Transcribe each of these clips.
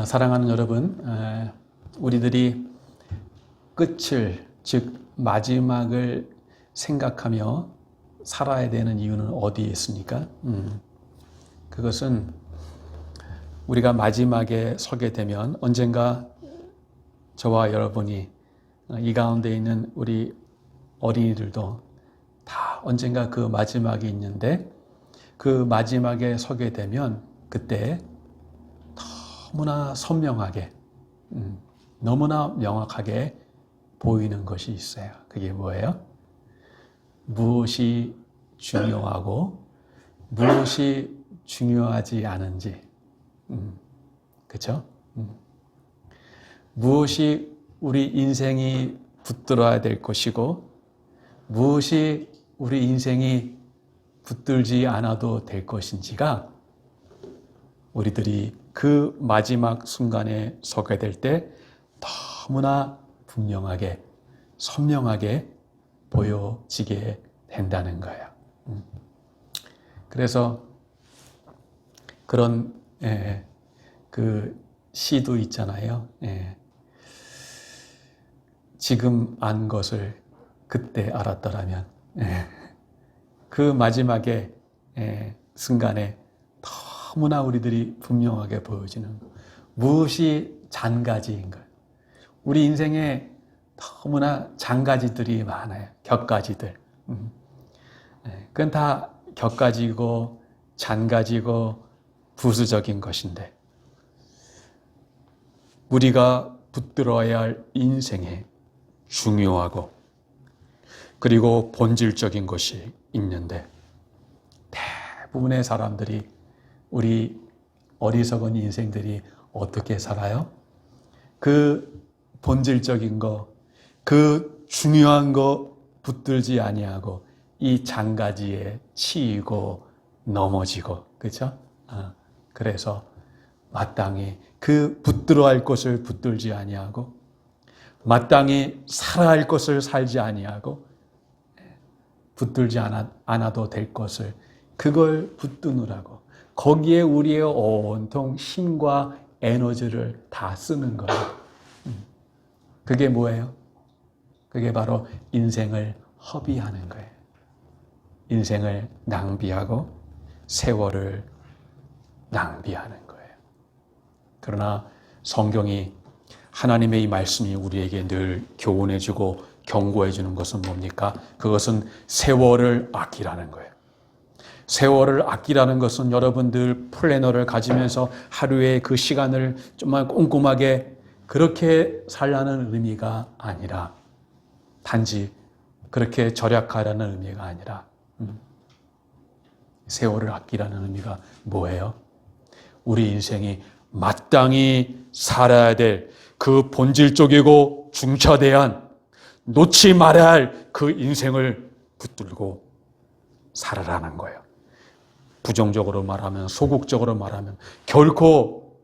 사랑하는 여러분, 우리들이 끝을, 즉 마지막을 생각하며 살아야 되는 이유는 어디에 있습니까? 그것은 우리가 마지막에 서게 되면 언젠가 저와 여러분이 이 가운데 있는 우리 어린이들도 다 언젠가 그 마지막이 있는데 그 마지막에 서게 되면 그때 너무나 선명하게, 너무나 명확하게 보이는 것이 있어요. 그게 뭐예요? 무엇이 중요하고 무엇이 중요하지 않은지, 그렇죠? 무엇이 우리 인생이 붙들어야 될 것이고 무엇이 우리 인생이 붙들지 않아도 될 것인지가 우리들이 그 마지막 순간에 서게 될 때 너무나 분명하게, 선명하게 보여지게 된다는 거예요. 그래서 그런 그 시도 있잖아요. 지금 안 것을 그때 알았더라면, 그 마지막에 순간에 너무나 우리들이 분명하게 보여지는 것. 무엇이 잔가지인 것. 우리 인생에 너무나 잔가지들이 많아요. 격가지들. 그건 다 격가지고 잔가지고 부수적인 것인데 우리가 붙들어야 할 인생에 중요하고 그리고 본질적인 것이 있는데 대부분의 사람들이 우리 어리석은 인생들이 어떻게 살아요? 그 본질적인 거, 그 중요한 거 붙들지 아니하고 이 잔가지에 치이고 넘어지고, 그렇죠? 그래서 마땅히 그 붙들어야 할 것을 붙들지 아니하고 마땅히 살아야 할 것을 살지 아니하고 붙들지 않아도 될 것을 그걸 붙드느라고 거기에 우리의 온통 힘과 에너지를 다 쓰는 거예요. 그게 뭐예요? 그게 바로 인생을 허비하는 거예요. 인생을 낭비하고 세월을 낭비하는 거예요. 그러나 성경이 하나님의 이 말씀이 우리에게 늘 교훈해주고 경고해주는 것은 뭡니까? 그것은 세월을 아끼라는 거예요. 세월을 아끼라는 것은 여러분들 플래너를 가지면서 하루에 그 시간을 정말 꼼꼼하게 그렇게 살라는 의미가 아니라 단지 그렇게 절약하라는 의미가 아니라 세월을 아끼라는 의미가 뭐예요? 우리 인생이 마땅히 살아야 될 그 본질적이고 중차대한 놓지 말아야 할 그 인생을 붙들고 살아라는 거예요. 부정적으로 말하면, 소극적으로 말하면 결코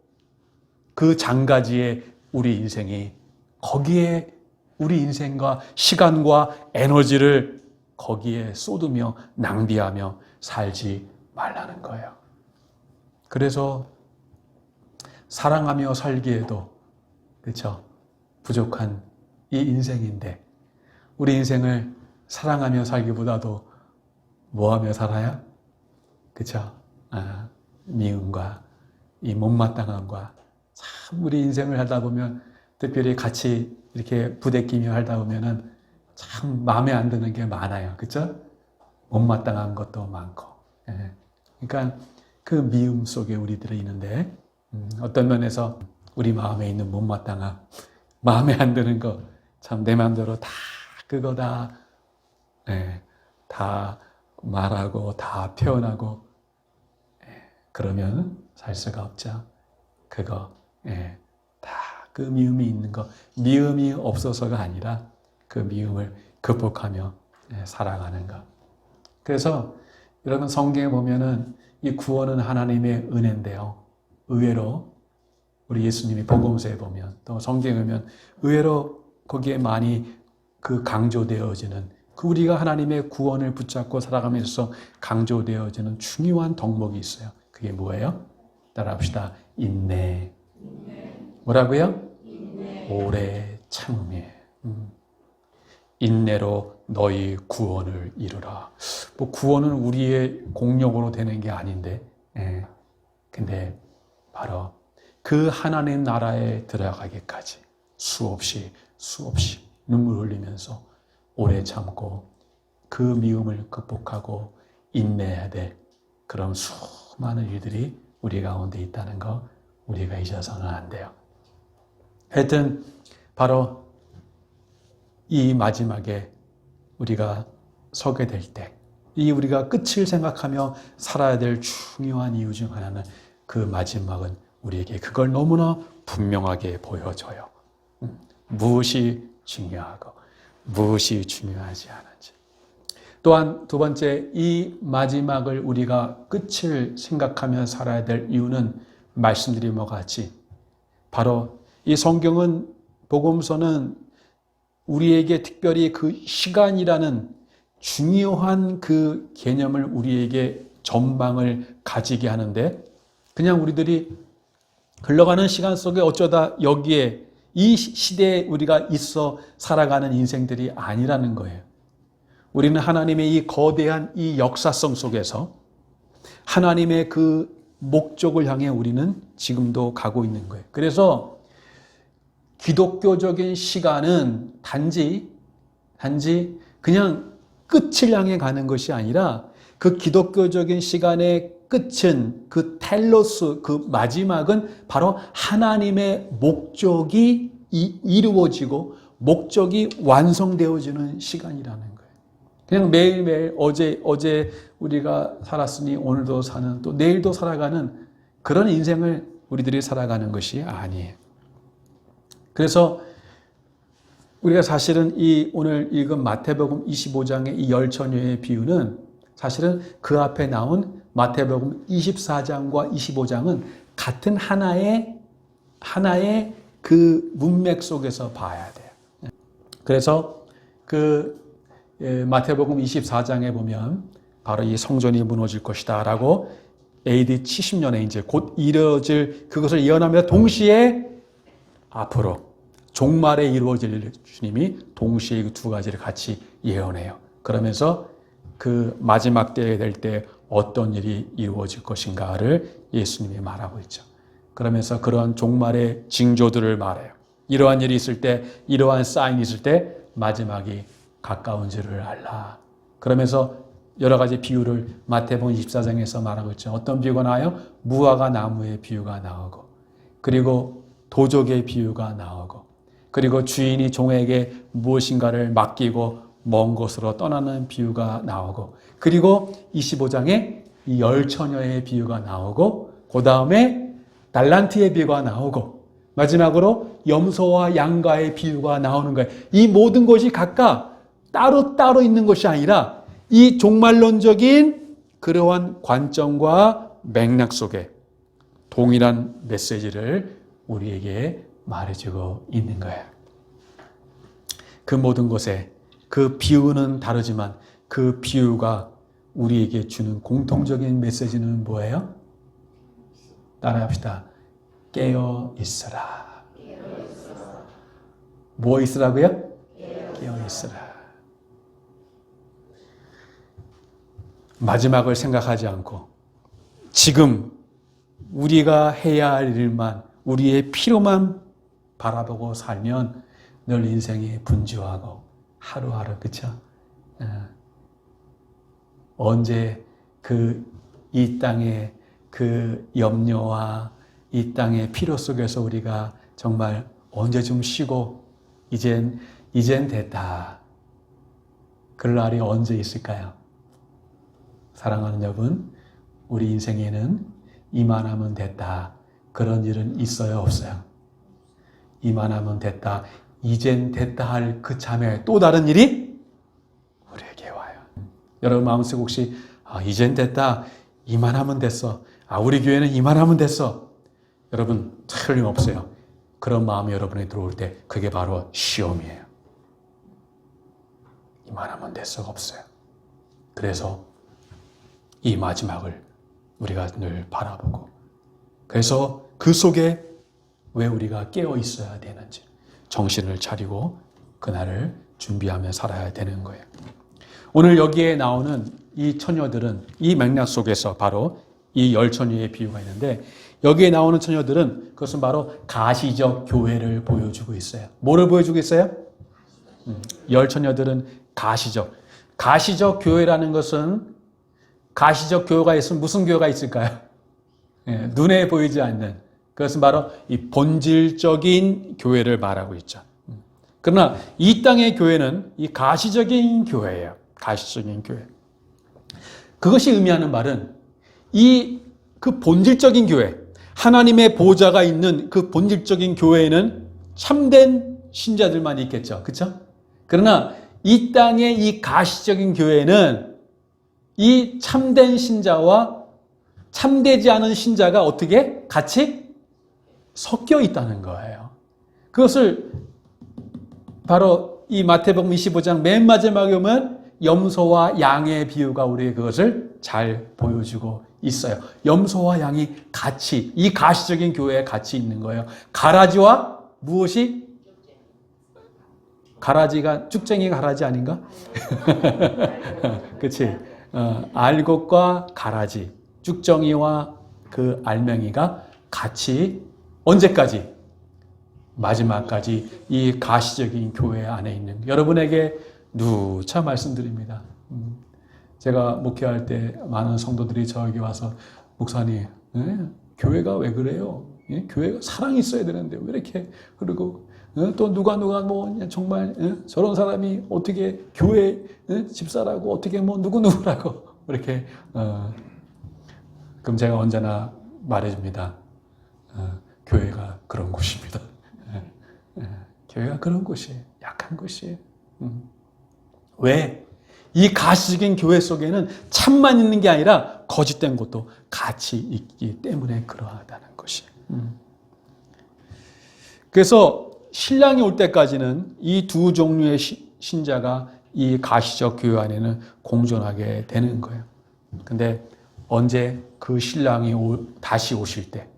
그 장가지에 우리 인생이 거기에 우리 인생과 시간과 에너지를 거기에 쏟으며 낭비하며 살지 말라는 거예요. 그래서 사랑하며 살기에도 그렇죠? 부족한 이 인생인데 우리 인생을 사랑하며 살기보다도 뭐하며 살아요? 그렇죠? 미움과 이 못마땅함과 참 우리 인생을 하다 보면 특별히 같이 이렇게 부대끼며 하다 보면은 참 마음에 안 드는 게 많아요. 그렇죠? 못마땅한 것도 많고. 그러니까 그 미움 속에 우리들이 있는데 어떤 면에서 우리 마음에 있는 못마땅함, 마음에 안 드는 거 참 내 마음대로 다 그거 다 말하고 다 표현하고 그러면 살 수가 없죠. 그거 다 그 미움이 있는 거, 미움이 없어서가 아니라 그 미움을 극복하며 살아가는 것. 그래서 여러분 성경에 보면은 이 구원은 하나님의 은혜인데요. 의외로 우리 예수님이 복음서에 보면 또 성경에 보면 의외로 거기에 많이 그 강조되어지는 그 우리가 하나님의 구원을 붙잡고 살아가면서 강조되어지는 중요한 덕목이 있어요. 그게 뭐예요? 따라합시다. 인내. 뭐라고요? 오래 참음이에요. 인내로 너희 구원을 이루라. 뭐 구원은 우리의 공력으로 되는 게 아닌데, 근데 바로 그 하나님 나라에 들어가기까지 수없이 눈물 흘리면서 오래 참고 그 미움을 극복하고 인내해야 될 그런 수많은 일들이 우리 가운데 있다는 거 우리가 잊어서는 안 돼요. 하여튼 바로 이 마지막에 우리가 서게 될 때, 이 우리가 끝을 생각하며 살아야 될 중요한 이유 중 하나는 그 마지막은 우리에게 그걸 너무나 분명하게 보여줘요. 무엇이 중요하고 무엇이 중요하지 않은지. 또한 두 번째, 이 마지막을 우리가 끝을 생각하며 살아야 될 이유는 말씀드린 것 같이 바로 이 성경은, 복음서는 우리에게 특별히 그 시간이라는 중요한 그 개념을 우리에게 전망을 가지게 하는데, 그냥 우리들이 흘러가는 시간 속에 어쩌다 여기에 이 시대에 우리가 있어 살아가는 인생들이 아니라는 거예요. 우리는 하나님의 이 거대한 이 역사성 속에서 하나님의 그 목적을 향해 우리는 지금도 가고 있는 거예요. 그래서 기독교적인 시간은 단지 그냥 끝을 향해 가는 것이 아니라 그 기독교적인 시간의 끝은, 그 텔로스, 그 마지막은 바로 하나님의 목적이 이루어지고 목적이 완성되어지는 시간이라는 거예요. 그냥 매일매일 어제 우리가 살았으니 오늘도 사는, 또 내일도 살아가는 그런 인생을 우리들이 살아가는 것이 아니에요. 그래서 우리가 사실은 이 오늘 읽은 마태복음 25장의 이 열처녀의 비유는 사실은 그 앞에 나온 마태복음 24장과 25장은 같은 하나의 그 문맥 속에서 봐야 돼요. 그래서 그 마태복음 24장에 보면 바로 이 성전이 무너질 것이다 라고 AD 70년에 이제 곧 이루어질 그것을 예언하며 동시에 앞으로 종말에 이루어질 주님이 동시에 그 두 가지를 같이 예언해요. 그러면서 그 마지막 때에 될 때 어떤 일이 이루어질 것인가를 예수님이 말하고 있죠. 그러면서 그런 종말의 징조들을 말해요. 이러한 일이 있을 때, 이러한 사인이 있을 때 마지막이 가까운 줄을 알라. 그러면서 여러 가지 비유를 마태복음 24장에서 말하고 있죠. 어떤 비유가 나와요? 무화과 나무의 비유가 나오고, 그리고 도적의 비유가 나오고, 그리고 주인이 종에게 무엇인가를 맡기고 먼 곳으로 떠나는 비유가 나오고, 그리고 25장에 이 열처녀의 비유가 나오고, 그 다음에 달란트의 비유가 나오고, 마지막으로 염소와 양가의 비유가 나오는 거예요. 이 모든 것이 각각 따로 있는 것이 아니라 이 종말론적인 그러한 관점과 맥락 속에 동일한 메시지를 우리에게 말해주고 있는 거예요. 그 모든 것에 그 비유는 다르지만 그 비유가 우리에게 주는 공통적인 메시지는 뭐예요? 따라합시다. 깨어 있으라. 뭐 있으라고요? 깨어 있으라. 마지막을 생각하지 않고 지금 우리가 해야 할 일만, 우리의 필요만 바라보고 살면 늘 인생이 분주하고 하루하루, 그쵸? 언제 이 땅의 그 염려와 이 땅의 필요 속에서 우리가 정말 언제 좀 쉬고 이젠 됐다. 그럴 날이 언제 있을까요? 사랑하는 여러분, 우리 인생에는 이만하면 됐다. 그런 일은 있어요, 없어요? 이만하면 됐다. 이젠 됐다 할 그 참에 또 다른 일이 우리에게 와요. 여러분 마음속에 혹시 이젠 됐다. 이만하면 됐어. 우리 교회는 이만하면 됐어. 여러분 틀림없어요. 그런 마음이 여러분에 들어올 때 그게 바로 시험이에요. 이만하면 됐어가 없어요. 그래서 이 마지막을 우리가 늘 바라보고, 그래서 그 속에 왜 우리가 깨어 있어야 되는지 정신을 차리고 그날을 준비하며 살아야 되는 거예요. 오늘 여기에 나오는 이 처녀들은 이 맥락 속에서 바로 이 열 처녀의 비유가 있는데 여기에 나오는 처녀들은 그것은 바로 가시적 교회를 보여주고 있어요. 뭐를 보여주고 있어요? 열 처녀들은 가시적 교회라는 것은 가시적 교회가 있으면 무슨 교회가 있을까요? 눈에 보이지 않는 그것은 바로 이 본질적인 교회를 말하고 있죠. 그러나 이 땅의 교회는 이 가시적인 교회예요. 가시적인 교회. 그것이 의미하는 말은 그 본질적인 교회, 하나님의 보좌가 있는 그 본질적인 교회에는 참된 신자들만 있겠죠. 그렇죠? 그러나 이 땅의 이 가시적인 교회는 이 참된 신자와 참되지 않은 신자가 어떻게 같이 섞여 있다는 거예요. 그것을 바로 이 마태복음 25장 맨 마지막에 보면 염소와 양의 비유가 우리에게 그것을 잘 보여주고 있어요. 염소와 양이 같이 이 가시적인 교회에 같이 있는 거예요. 가라지와 무엇이? 가라지가 쭉쟁이 가라지 아닌가? 그렇지. 알곡과 가라지, 쭉정이와 그 알맹이가 같이 언제까지? 마지막까지 이 가시적인 교회 안에 있는 여러분에게 누차 말씀드립니다. 제가 목회할 때 많은 성도들이 저에게 와서 목사님, 교회가 왜 그래요? 교회가 사랑이 있어야 되는데 왜 이렇게 그리고 또 누가 뭐 정말 저런 사람이 어떻게 교회 집사라고 어떻게 뭐 누구라고 이렇게 그럼 제가 언제나 말해줍니다. 교회가 그런 곳입니다. 교회가 그런 곳이에요. 약한 곳이에요. 왜? 이 가시적인 교회 속에는 참만 있는 게 아니라 거짓된 것도 같이 있기 때문에 그러하다는 것이에요. 그래서 신랑이 올 때까지는 이 두 종류의 신자가 이 가시적 교회 안에는 공존하게 되는 거예요. 근데 언제 그 신랑이 다시 오실 때,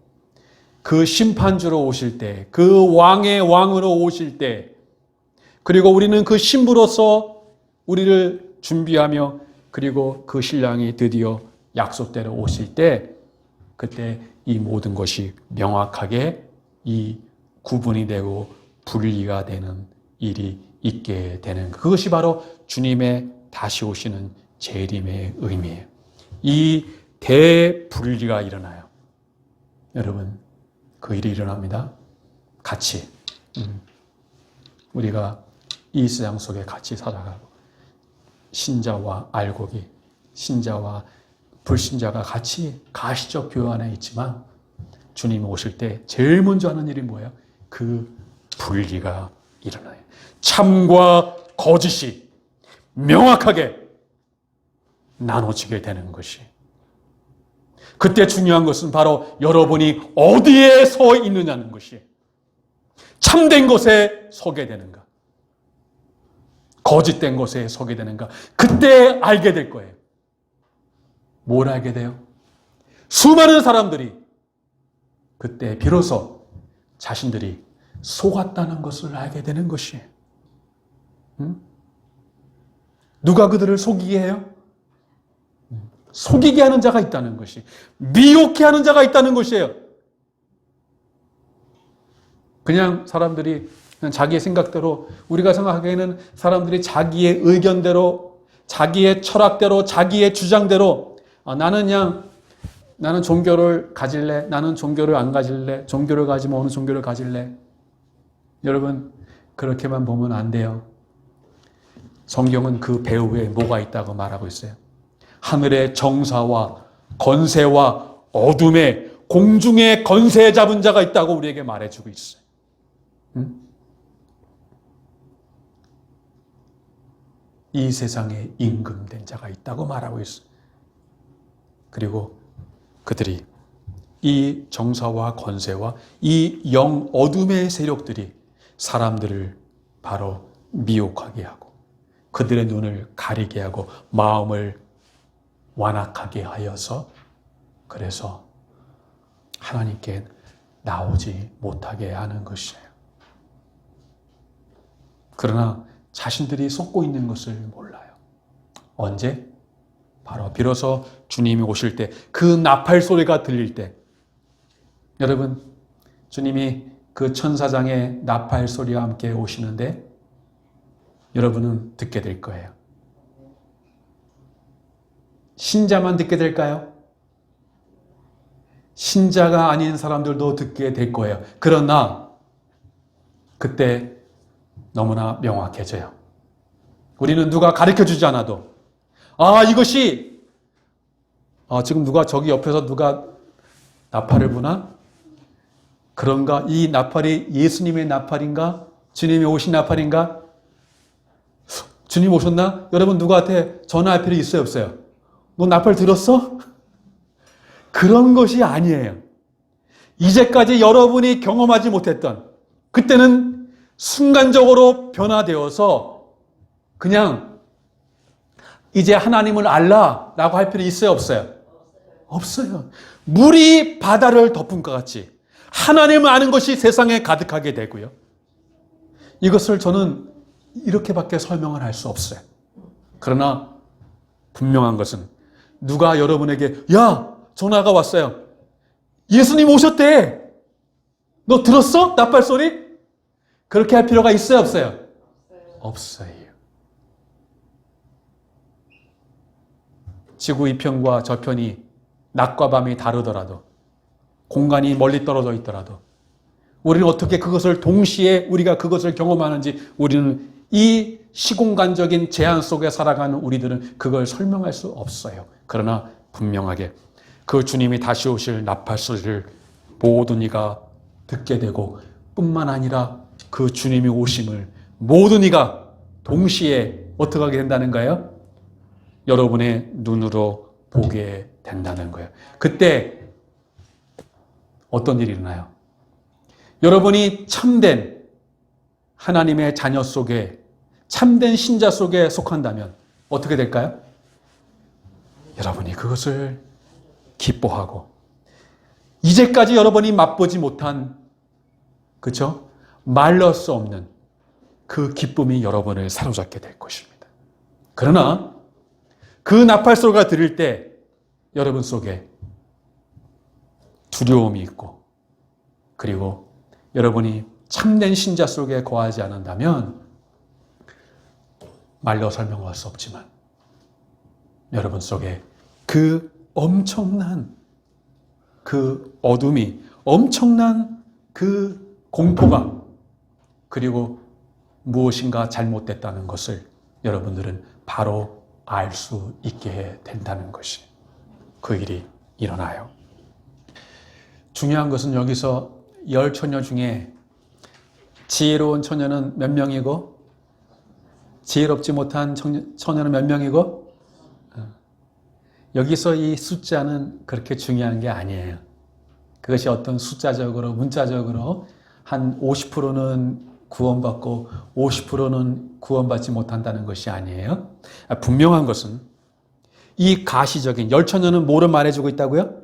그 심판주로 오실 때, 그 왕의 왕으로 오실 때, 그리고 우리는 그 신부로서 우리를 준비하며 그리고 그 신랑이 드디어 약속대로 오실 때 그때 이 모든 것이 명확하게 이 구분이 되고 분리가 되는 일이 있게 되는 그것이 바로 주님의 다시 오시는 재림의 의미예요. 이 대분리가 일어나요. 여러분 그 일이 일어납니다. 같이 우리가 이 세상 속에 같이 살아가고 신자와 알곡이 신자와 불신자가 같이 가시적 교회 안에 있지만 주님이 오실 때 제일 먼저 하는 일이 뭐예요? 그 분리가 일어나요. 참과 거짓이 명확하게 나눠지게 되는 것이. 그때 중요한 것은 바로 여러분이 어디에 서 있느냐는 것이. 참된 것에 서게 되는가? 거짓된 것에 서게 되는가? 그때 알게 될 거예요. 뭘 알게 돼요? 수많은 사람들이 그때 비로소 자신들이 속았다는 것을 알게 되는 것이에요. 누가 그들을 속이게 해요? 속이게 하는 자가 있다는 것이, 미혹해 하는 자가 있다는 것이에요. 그냥 사람들이 그냥 자기의 생각대로, 우리가 생각하기에는 사람들이 자기의 의견대로, 자기의 철학대로, 자기의 주장대로 나는 종교를 가질래, 나는 종교를 안 가질래, 종교를 가지면 어느 종교를 가질래. 여러분 그렇게만 보면 안 돼요. 성경은 그 배후에 뭐가 있다고 말하고 있어요. 하늘의 정사와 건세와 어둠의 공중의 건세 잡은 자가 있다고 우리에게 말해주고 있어요. 이 세상에 임금된 자가 있다고 말하고 있어요. 그리고 그들이 이 정사와 권세와 이 영 어둠의 세력들이 사람들을 바로 미혹하게 하고 그들의 눈을 가리게 하고 마음을 완악하게 하여서 그래서 하나님께 나오지 못하게 하는 것이에요. 그러나 자신들이 속고 있는 것을 몰라요. 언제? 바로 비로소 주님이 오실 때, 그 나팔 소리가 들릴 때, 여러분, 주님이 그 천사장의 나팔 소리와 함께 오시는데 여러분은 듣게 될 거예요. 신자만 듣게 될까요? 신자가 아닌 사람들도 듣게 될 거예요. 그러나 그때 너무나 명확해져요. 우리는 누가 가르쳐주지 않아도 이것이 지금 누가 저기 옆에서 누가 나팔을 부나? 그런가? 이 나팔이 예수님의 나팔인가? 주님이 오신 나팔인가? 주님 오셨나? 여러분 누구한테 전화할 필요 있어요 없어요? 너 나팔 들었어? 그런 것이 아니에요. 이제까지 여러분이 경험하지 못했던, 그때는 순간적으로 변화되어서 그냥 이제 하나님을 알라라고 할 필요 있어요 없어요? 없어요. 물이 바다를 덮은 것 같이 하나님을 아는 것이 세상에 가득하게 되고요. 이것을 저는 이렇게밖에 설명을 할 수 없어요. 그러나 분명한 것은 누가 여러분에게 전화가 왔어요. 예수님 오셨대. 너 들었어? 나팔 소리? 그렇게 할 필요가 있어요 없어요? 없어요. 지구 이편과 저편이 낮과 밤이 다르더라도, 공간이 멀리 떨어져 있더라도 우리는 어떻게 그것을 동시에 우리가 그것을 경험하는지, 우리는 이 시공간적인 제한 속에 살아가는 우리들은 그걸 설명할 수 없어요. 그러나 분명하게 그 주님이 다시 오실 나팔 소리를 모든 이가 듣게 되고, 뿐만 아니라 그 주님이 오심을 모든 이가 동시에 어떻게 하게 된다는 거예요? 여러분의 눈으로 보게 된다는 거예요. 그때 어떤 일이 일어나요? 여러분이 참된 하나님의 자녀 속에, 참된 신자 속에 속한다면 어떻게 될까요? 여러분이 그것을 기뻐하고, 이제까지 여러분이 맛보지 못한, 그렇죠? 말할 수 없는 그 기쁨이 여러분을 사로잡게 될 것입니다. 그러나 그 나팔 소리가 들릴 때 여러분 속에 두려움이 있고, 그리고 여러분이 참된 신자 속에 거하지 않는다면 말로 설명할 수 없지만 여러분 속에 그 엄청난 그 어둠이, 엄청난 그 공포가, 그리고 무엇인가 잘못됐다는 것을 여러분들은 바로 알 수 있게 된다는 것이, 그 일이 일어나요. 중요한 것은 여기서 10처녀 중에 지혜로운 처녀는 몇 명이고 지혜롭지 못한 처녀는 몇 명이고, 여기서 이 숫자는 그렇게 중요한 게 아니에요. 그것이 어떤 숫자적으로, 문자적으로 한 50%는 구원받고 50%는 구원받지 못한다는 것이 아니에요. 분명한 것은 이 가시적인, 10처녀는 뭐를 말해주고 있다고요?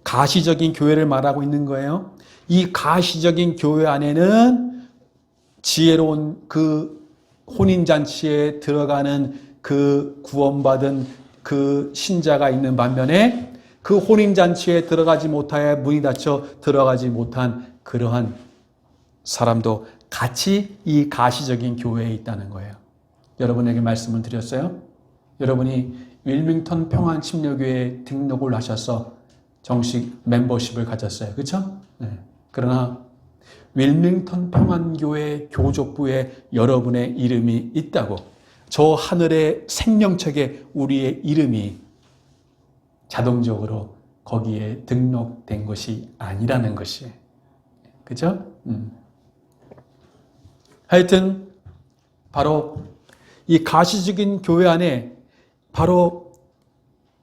가시적인 교회를 말하고 있는 거예요. 이 가시적인 교회 안에는 지혜로운 그 혼인잔치에 들어가는 그 구원받은 그 신자가 있는 반면에, 그 혼인잔치에 들어가지 못하여 문이 닫혀 들어가지 못한 그러한 사람도 같이 이 가시적인 교회에 있다는 거예요. 여러분에게 말씀을 드렸어요. 여러분이 윌밍턴 평안침례교회에 등록을 하셔서 정식 멤버십을 가졌어요. 그렇죠? 네. 그러나 윌밍턴 평안교회 교족부에 여러분의 이름이 있다고, 저 하늘의 생명책에 우리의 이름이 자동적으로 거기에 등록된 것이 아니라는 것이에요. 그렇죠? 하여튼 바로 이 가시적인 교회 안에 바로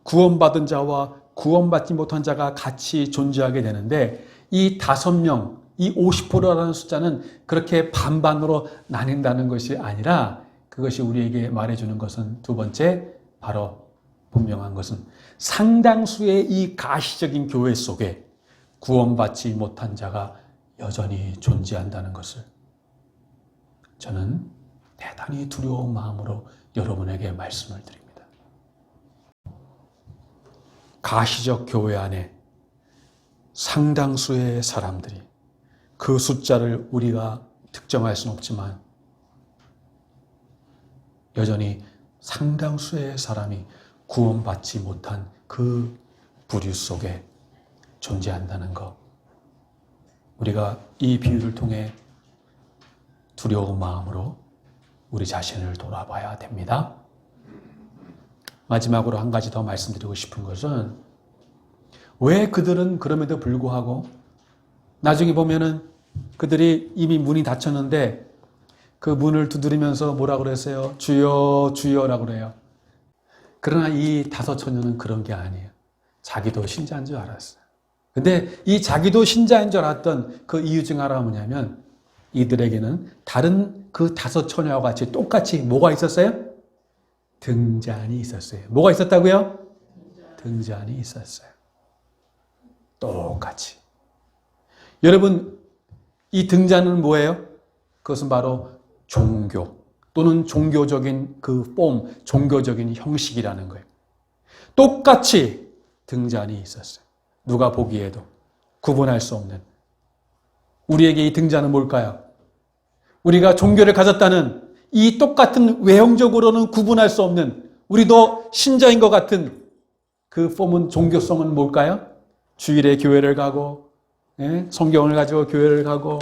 구원받은 자와 구원받지 못한 자가 같이 존재하게 되는데, 이 5명, 이 50%라는 숫자는 그렇게 반반으로 나뉜다는 것이 아니라, 그것이 우리에게 말해주는 것은 두 번째, 바로 분명한 것은 상당수의 이 가시적인 교회 속에 구원받지 못한 자가 여전히 존재한다는 것을 저는 대단히 두려운 마음으로 여러분에게 말씀을 드립니다. 가시적 교회 안에 상당수의 사람들이, 그 숫자를 우리가 특정할 수는 없지만 여전히 상당수의 사람이 구원받지 못한 그 부류 속에 존재한다는 것, 우리가 이 비유를 통해 두려운 마음으로 우리 자신을 돌아봐야 됩니다. 마지막으로 한 가지 더 말씀드리고 싶은 것은, 왜 그들은 그럼에도 불구하고 나중에 보면은 그들이 이미 문이 닫혔는데 그 문을 두드리면서 뭐라 그랬어요? 주여 주여라고 그래요. 그러나 이 5 처녀는 그런 게 아니에요. 자기도 신자인 줄 알았어요. 근데 이 자기도 신자인 줄 알았던 그 이유 중 하나가 뭐냐면, 이들에게는 다른 그 5 처녀와 같이 똑같이 뭐가 있었어요? 등잔이 있었어요. 뭐가 있었다고요? 등잔이 있었어요. 똑같이. 여러분, 이 등잔은 뭐예요? 그것은 바로 종교 또는 종교적인 그 폼, 종교적인 형식이라는 거예요. 똑같이 등잔이 있었어요. 누가 보기에도 구분할 수 없는. 우리에게 이 등잔은 뭘까요? 우리가 종교를 가졌다는 이 똑같은 외형적으로는 구분할 수 없는, 우리도 신자인 것 같은 그 폼은, 종교성은 뭘까요? 주일에 교회를 가고, 성경을 가지고 교회를 가고,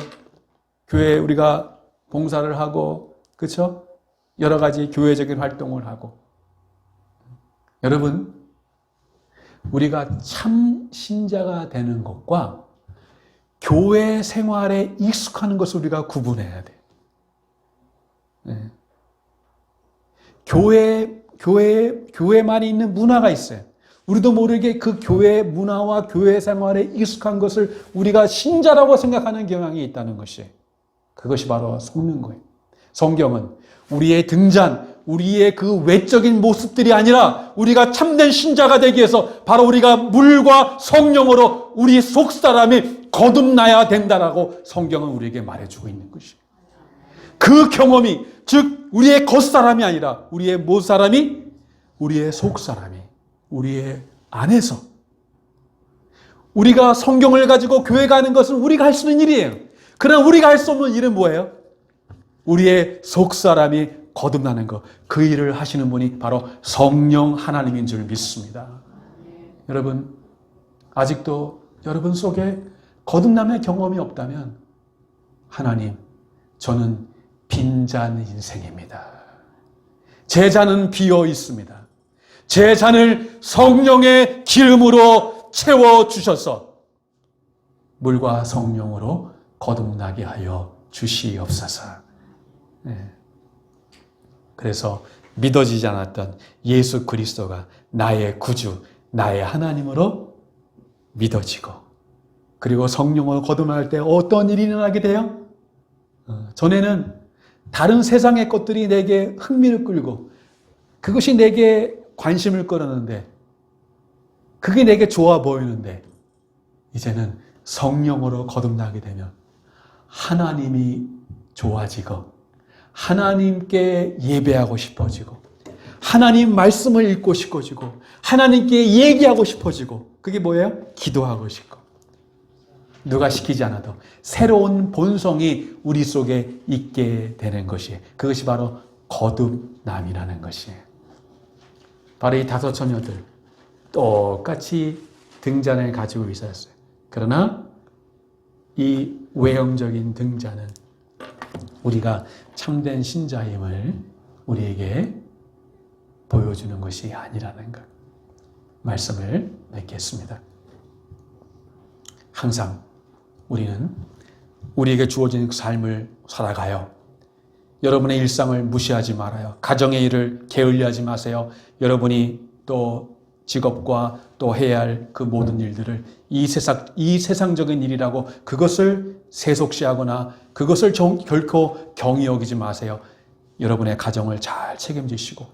교회에 우리가 봉사를 하고, 그렇죠? 여러 가지 교회적인 활동을 하고. 여러분, 우리가 참 신자가 되는 것과 교회 생활에 익숙하는 것을 우리가 구분해야 돼요. 네. 교회만이 있는 문화가 있어요. 우리도 모르게 그 교회 문화와 교회 생활에 익숙한 것을 우리가 신자라고 생각하는 경향이 있다는 것이, 그것이 바로 속는 거예요. 성경은 우리의 등잔, 우리의 그 외적인 모습들이 아니라 우리가 참된 신자가 되기 위해서 바로 우리가 물과 성령으로 우리 속사람이 거듭나야 된다라고 성경은 우리에게 말해주고 있는 것이에요. 그 경험이, 즉 우리의 겉사람이 아니라 우리의 못사람이, 우리의 속사람이 우리의 안에서, 우리가 성경을 가지고 교회 가는 것은 우리가 할 수 있는 일이에요. 그러나 우리가 할 수 없는 일은 뭐예요? 우리의 속사람이 거듭나는 것. 그 일을 하시는 분이 바로 성령 하나님인 줄 믿습니다. 여러분, 아직도 여러분 속에 거듭남의 경험이 없다면, 하나님, 저는 빈잔 인생입니다. 제 잔은 비어 있습니다. 제 잔을 성령의 기름으로 채워주셔서 물과 성령으로 거듭나게 하여 주시옵소서. 네. 그래서 믿어지지 않았던 예수 그리스도가 나의 구주, 나의 하나님으로 믿어지고, 그리고 성령으로 거듭날 때 어떤 일이 일어나게 돼요? 전에는 다른 세상의 것들이 내게 흥미를 끌고 그것이 내게 관심을 끌었는데, 그게 내게 좋아 보이는데, 이제는 성령으로 거듭나게 되면 하나님이 좋아지고 하나님께 예배하고 싶어지고 하나님 말씀을 읽고 싶어지고 하나님께 얘기하고 싶어지고, 그게 뭐예요? 기도하고 싶고, 누가 시키지 않아도 새로운 본성이 우리 속에 있게 되는 것이에요. 그것이 바로 거듭남이라는 것이에요. 바로 이 5 처녀들 똑같이 등잔을 가지고 있었어요. 그러나 이 외형적인 등잔은 우리가 참된 신자임을 우리에게 보여주는 것이 아니라는 것, 말씀을 맺겠습니다. 항상 우리는 우리에게 주어진 삶을 살아가요. 여러분의 일상을 무시하지 말아요. 가정의 일을 게을리하지 마세요. 여러분이 또 직업과 또 해야 할 그 모든 일들을 이 세상적인 일이라고 그것을 세속시하거나 그것을 결코 경히 여기지 마세요. 여러분의 가정을 잘 책임지시고,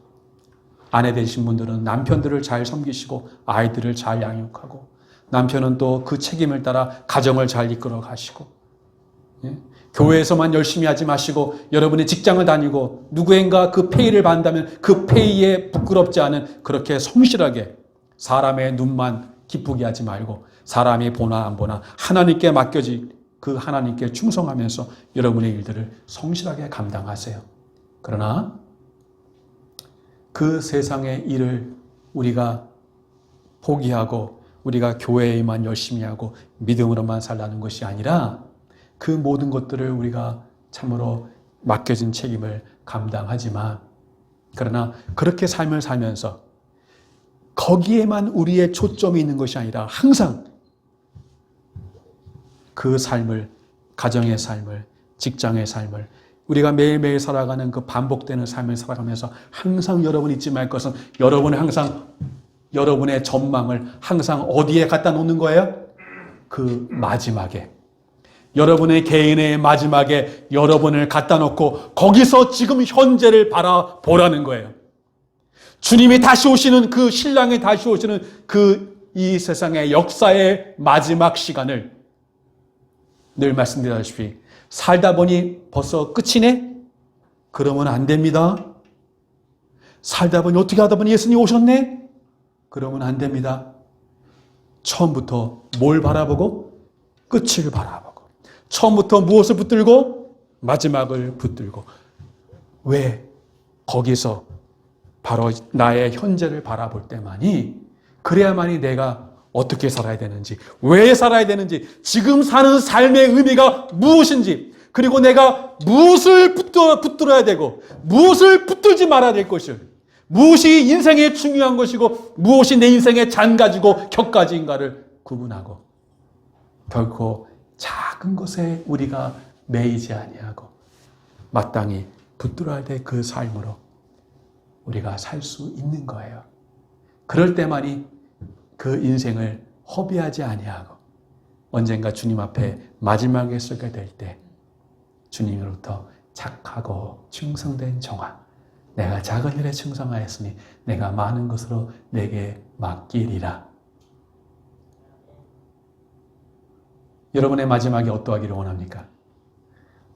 아내 되신 분들은 남편들을 잘 섬기시고 아이들을 잘 양육하고, 남편은 또 그 책임을 따라 가정을 잘 이끌어 가시고, 예? 교회에서만 열심히 하지 마시고 여러분이 직장을 다니고 누구인가 그 페이를 받는다면 그 페이에 부끄럽지 않은 그렇게 성실하게 사람의 눈만 기쁘게 하지 말고 사람이 보나 안 보나 하나님께 맡겨지 그 하나님께 충성하면서 여러분의 일들을 성실하게 감당하세요. 그러나 그 세상의 일을 우리가 포기하고 우리가 교회에만 열심히 하고 믿음으로만 살라는 것이 아니라 그 모든 것들을 우리가 참으로 맡겨진 책임을 감당하지만, 그러나 그렇게 삶을 살면서 거기에만 우리의 초점이 있는 것이 아니라 항상 그 삶을, 가정의 삶을, 직장의 삶을, 우리가 매일매일 살아가는 그 반복되는 삶을 살아가면서 항상 여러분 잊지 말 것은 여러분은 항상 여러분의 전망을 항상 어디에 갖다 놓는 거예요? 그 마지막에. 여러분의 개인의 마지막에 여러분을 갖다 놓고 거기서 지금 현재를 바라보라는 거예요. 주님이 다시 오시는 그 신랑이 다시 오시는 그 이 세상의 역사의 마지막 시간을 늘 말씀드렸다시피 살다 보니 벌써 끝이네? 그러면 안 됩니다. 살다 보니 어떻게 하다 보니 예수님 오셨네? 그러면 안 됩니다. 처음부터 뭘 바라보고? 끝을 바라보고. 처음부터 무엇을 붙들고? 마지막을 붙들고. 왜? 거기서 바로 나의 현재를 바라볼 때만이, 그래야만이 내가 어떻게 살아야 되는지, 왜 살아야 되는지, 지금 사는 삶의 의미가 무엇인지, 그리고 내가 무엇을 붙들어야 되고 무엇을 붙들지 말아야 될 것을, 무엇이 인생에 중요한 것이고 무엇이 내 인생의 잔가지고 격가지인가를 구분하고 결코 작은 것에 우리가 매이지 아니하고 마땅히 붙들어야 될 그 삶으로 우리가 살 수 있는 거예요. 그럴 때만이 그 인생을 허비하지 아니하고 언젠가 주님 앞에 마지막에 서게 될 때 주님으로부터 착하고 충성된 종아, 내가 작은 일에 충성하였으니 내가 많은 것으로 내게 맡기리라. 여러분의 마지막이 어떠하기를 원합니까?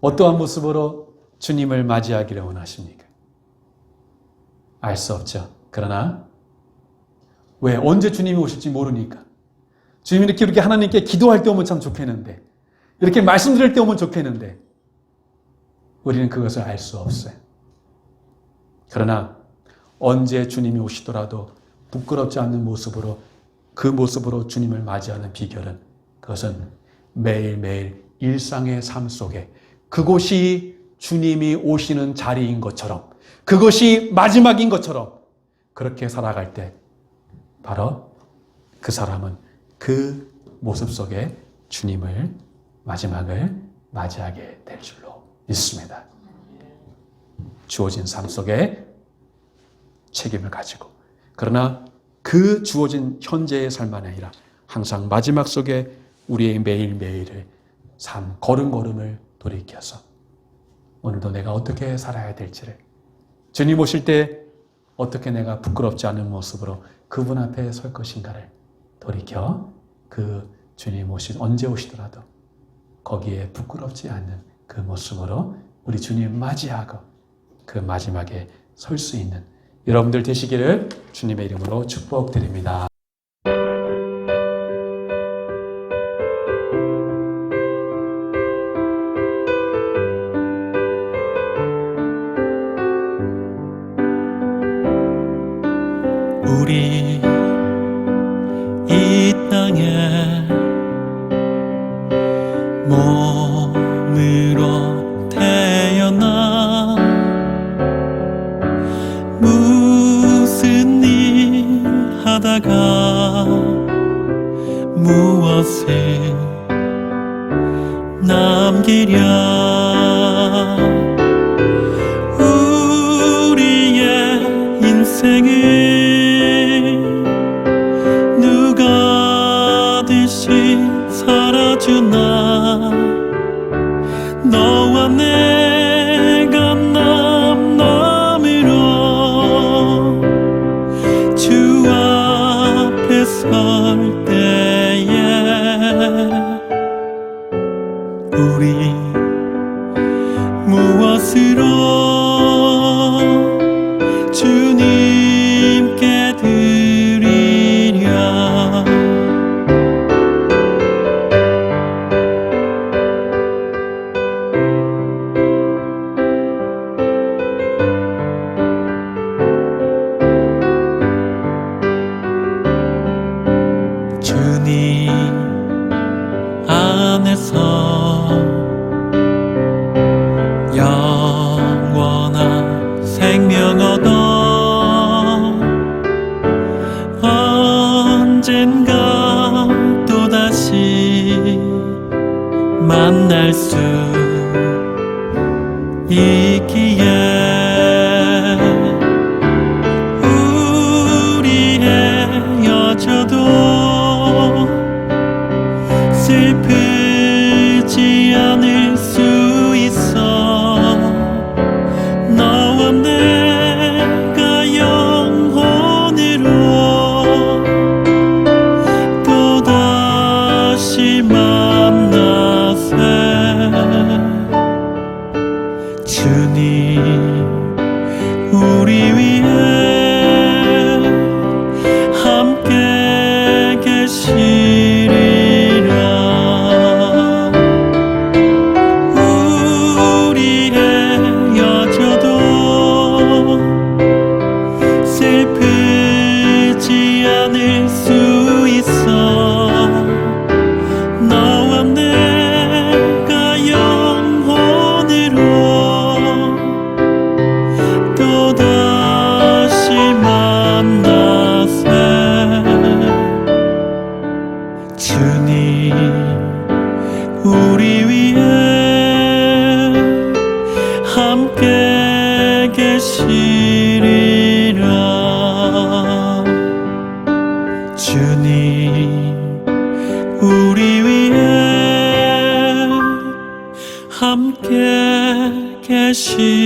어떠한 모습으로 주님을 맞이하기를 원하십니까? 알 수 없죠. 그러나 왜? 언제 주님이 오실지 모르니까. 주님이 이렇게 하나님께 기도할 때 오면 참 좋겠는데, 이렇게 말씀드릴 때 오면 좋겠는데 우리는 그것을 알 수 없어요. 그러나 언제 주님이 오시더라도 부끄럽지 않는 모습으로, 그 모습으로 주님을 맞이하는 비결은, 그것은 매일매일 일상의 삶 속에 그곳이 주님이 오시는 자리인 것처럼, 그것이 마지막인 것처럼 그렇게 살아갈 때 바로 그 사람은 그 모습 속에 주님을, 마지막을 맞이하게 될 줄로 믿습니다. 주어진 삶 속에 책임을 가지고, 그러나 그 주어진 현재의 삶만 아니라 항상 마지막 속에 우리의 매일매일을 삶, 걸음걸음을 돌이켜서 오늘도 내가 어떻게 살아야 될지를, 주님 오실 때 어떻게 내가 부끄럽지 않은 모습으로 그분 앞에 설 것인가를 돌이켜 그 주님 언제 오시더라도 거기에 부끄럽지 않는 그 모습으로 우리 주님 맞이하고 그 마지막에 설 수 있는 여러분들 되시기를 주님의 이름으로 축복드립니다. 우리 이 땅에 몸으로 태어나 무슨 일 하다가 무엇을 남기랴. 우리의 인생을 살아주나. 너와 내가 남으로 주 앞에 설 때에 계시리라. 주님 우리 위해 함께 계시리라.